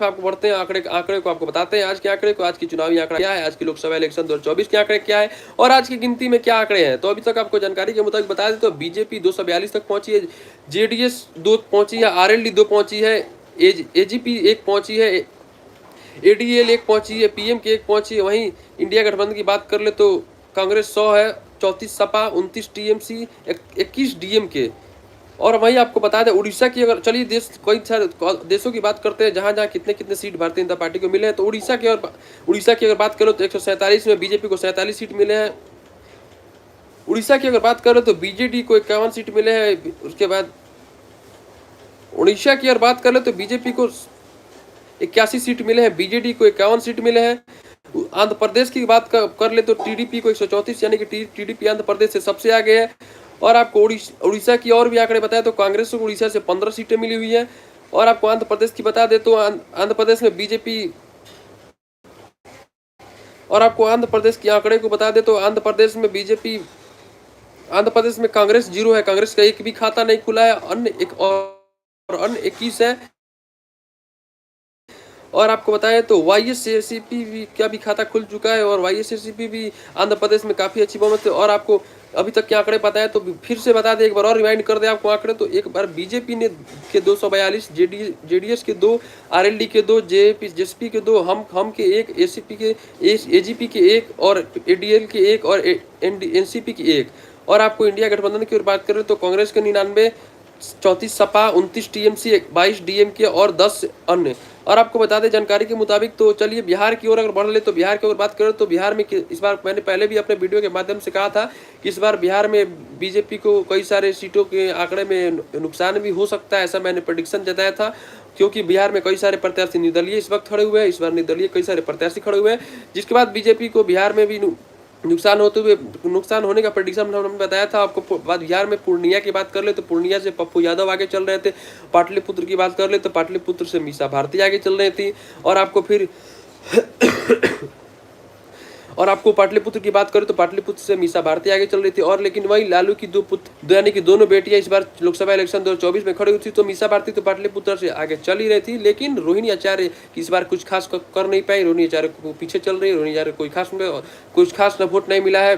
तरफ आपको बढ़ते हैं, आंकड़े को आपको बताते हैं। आज के आंकड़े को, आज की चुनावी आंकड़ा क्या है, आज की लोकसभा इलेक्शन 2024 के आंकड़े क्या है और आज की गिनती में क्या आंकड़े हैं। तो अभी तक आपको जानकारी के मुताबिक बता दें तो बीजेपी 242 तक पहुंची है, जेडीएस 2 पहुंची है, आरएलडी 2 पहुंची है, एजीपी 1 पहुंची है, एडीएल 1 पहुंची है, पीएम की 1 पहुंची है। वहीं इंडिया गठबंधन की बात कर ले तो कांग्रेस 100 है, 34 सपा, 29 टीएमसी, 21 डीएमके। और वहीं आपको बता दें उड़ीसा की, अगर चलिए देश कई सारे देशों की बात करते हैं जहां जहां कितने कितने सीट भारतीय जनता पार्टी को मिले हैं। तो उड़ीसा की अगर बात करो तो 147 में बीजेपी को 47 सीट मिले हैं। उड़ीसा की अगर बात करो तो बीजेडी को 51 सीट मिले हैं। उसके बाद उड़ीसा की अगर बात कर ले तो बीजेपी को 81 सीट मिले हैं, बीजेडी को 51 सीट मिले हैं। आंध्र प्रदेश की बात कर ले तो टीडीपी को 134, यानी कि टीडीपी आंध्र प्रदेश से सबसे आगे है। और आपको उड़ीसा की और भी आंकड़े बताए तो कांग्रेस को उड़ीसा से 15 सीटें मिली हुई है। और आपको आंध्र प्रदेश की बता दे तो आंध्र प्रदेश में बीजेपी, और आपको आंध्र प्रदेश के आंकड़े को बता दे तो आंध्र प्रदेश में कांग्रेस 0 है, कांग्रेस का एक भी खाता नहीं खुला है। अन्य 21 है। और आपको बताएं तो वाईएसआरसीपी का भी खाता खुल चुका है और वाईएसआरसीपी भी आंध्र प्रदेश में काफ़ी अच्छी बहुमत है। और आपको अभी तक के आंकड़े बताए तो फिर से बता दें, एक बार और रिमाइंड कर दे आपको आंकड़े। तो एक बार बीजेपी ने के 242, जेडीएस के 2, आरएलडी के 2, जेएसपी के 2, हम के 1, एसीपी के, एजीपी के 1 और एडीएल के 1 और एनसीपी की 1। और आपको इंडिया गठबंधन की ओर बात करें तो कांग्रेस के 99, 34 सपा, 29 टीएमसी, 22 डीएमके और 10 अन्य। और आपको बता दें जानकारी के मुताबिक, तो चलिए बिहार की ओर अगर बढ़ ले तो बिहार की ओर बात करें तो बिहार में इस बार, मैंने पहले भी अपने वीडियो के माध्यम से कहा था कि इस बार बिहार में बीजेपी को कई सारे सीटों के आंकड़े में नुकसान भी हो सकता है, ऐसा मैंने प्रेडिक्शन जताया था। क्योंकि बिहार में कई सारे प्रत्याशी निर्दलीय इस वक्त खड़े हुए हैं, इस बार निर्दलीय कई सारे प्रत्याशी खड़े हुए हैं, जिसके बाद बीजेपी को बिहार में भी नुकसान होने का प्रेडिक्शन हमने बताया था आपको। बिहार में पूर्णिया की बात कर ले तो पूर्णिया से पप्पू यादव आगे चल रहे थे। पाटलिपुत्र की बात कर ले तो पाटलिपुत्र से मीसा भारती आगे चल रही थी। और आपको फिर और आपको पाटलिपुत्र की बात करें तो पाटलिपुत्र से मीसा भारती आगे चल रही थी। और लेकिन वही लालू की 2 पुत्र, यानी कि दोनों बेटियां इस बार लोकसभा इलेक्शन 2024 में खड़ी हुई थी। तो मीसा भारती तो पाटलिपुत्र से आगे चल ही रही थी, लेकिन रोहिणी आचार्य इस बार कुछ खास कर नहीं पाई। रोहिणी आचार्य को पीछे चल रही है, रोहिणी आचार्य कुछ खास वोट नहीं मिला है।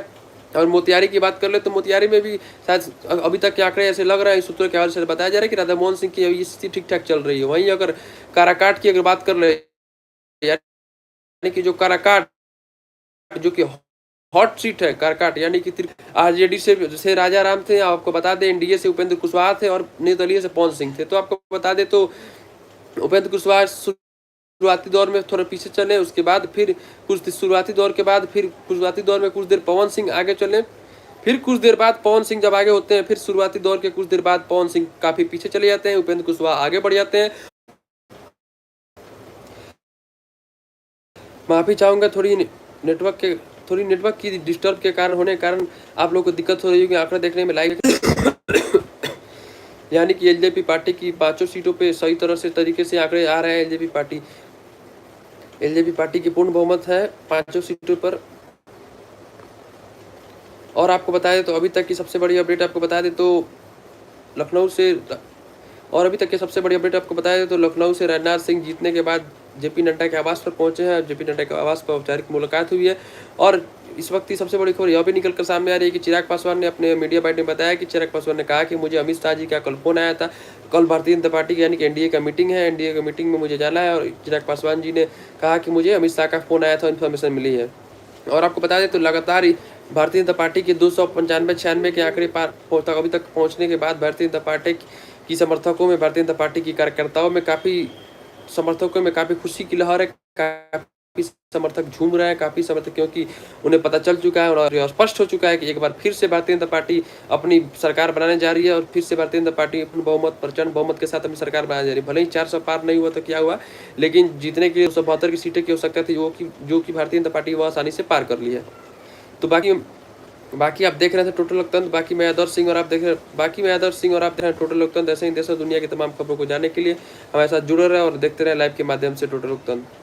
और मोतिहारी की बात कर ले तो मोतिहारी में भी शायद अभी तक के आंकड़े ऐसे लग रहे हैं, सूत्रों के हवाले से बताया जा रहा है कि राधा मोहन सिंह की स्थिति ठीक ठाक चल रही है। वहीं अगर काराकाट की अगर बात कर ले, यानी कि जो काराकाट जो कि हॉट सीट है काराकाट, यानी कि आरजेडी से राजा राम थे, आपको बता दें एनडीए से उपेंद्र कुशवाहा थे और निर्दलीय से पवन सिंह थे। तो आपको बता दें तो उपेंद्र कुशवाहा शुरुआती दौर में थोड़ा पीछे चले, उसके बाद फिर शुरुआती दौर में कुछ देर पवन सिंह आगे चले, फिर कुछ देर बाद पवन सिंह जब आगे होते हैं, फिर शुरुआती दौर के कुछ देर बाद पवन सिंह काफी पीछे चले जाते हैं, उपेंद्र कुशवाहा आगे बढ़ जाते हैं। माफी चाहूंगा, थोड़ी नेटवर्क की डिस्टर्ब के कारण होने के कारण आप लोगों को दिक्कत हो रही होगी आंकड़े देखने में। लाइव यानी कि एलजेपी पार्टी की 5 सीटों पे सही तरह से तरीके से आंकड़े आ रहे हैं। एलजेपी पार्टी की पूर्ण बहुमत है 5 सीटों पर। और आपको बता दें तो अभी तक की सबसे बड़ी अपडेट आपको बता दें तो लखनऊ से लखनऊ से राजनाथ सिंह जीतने के बाद जेपी नड्डा के आवास पर पहुंचे हैं। जेपी नड्डा के आवास पर औपचारिक मुलाकात हुई है। और इस वक्त की सबसे बड़ी खबर यह भी निकलकर सामने आ रही है कि चिराग पासवान ने अपने मीडिया बाइट में बताया कि चिराग पासवान ने कहा कि मुझे अमित शाह जी का कल फोन आया था। कल भारतीय जनता पार्टी की यानी कि एनडीए का मीटिंग है, एनडीए का मीटिंग में मुझे जाना है। और चिराग पासवान जी ने कहा कि मुझे अमित शाह का फोन आया था, इन्फॉर्मेशन मिली है। और आपको बता दें तो लगातार भारतीय जनता पार्टी के 295-96 के आंकड़े अभी तक पहुंचने के बाद भारतीय जनता पार्टी की समर्थकों में, भारतीय जनता पार्टी की कार्यकर्ताओं में काफ़ी खुशी की लहर है। काफ़ी समर्थक झूम रहे हैं, काफ़ी समर्थक, क्योंकि उन्हें पता चल चुका है और स्पष्ट हो चुका है कि एक बार फिर से भारतीय जनता पार्टी अपनी सरकार बनाने जा रही है। और फिर से भारतीय जनता पार्टी अपनी प्रचंड बहुमत के साथ अपनी सरकार बनाने जा रही है। भले ही 400 पार नहीं हुआ तो क्या हुआ, लेकिन जीतने के लिए 272 की सीटें की आवश्यकता थी, जो कि भारतीय जनता पार्टी वो आसानी से पार कर ली है। तो बाकी आप देख रहे थे टोटल लोकतंत्र, बाकी मैं आदर्श सिंह और आप देख रहे हैं टोटल लोकतंत्र। ऐसे ही देश और दुनिया की तमाम खबरों को जानने के लिए हमारे साथ जुड़े रहे और देखते रहे लाइव के माध्यम से टोटल लोकतंत्र।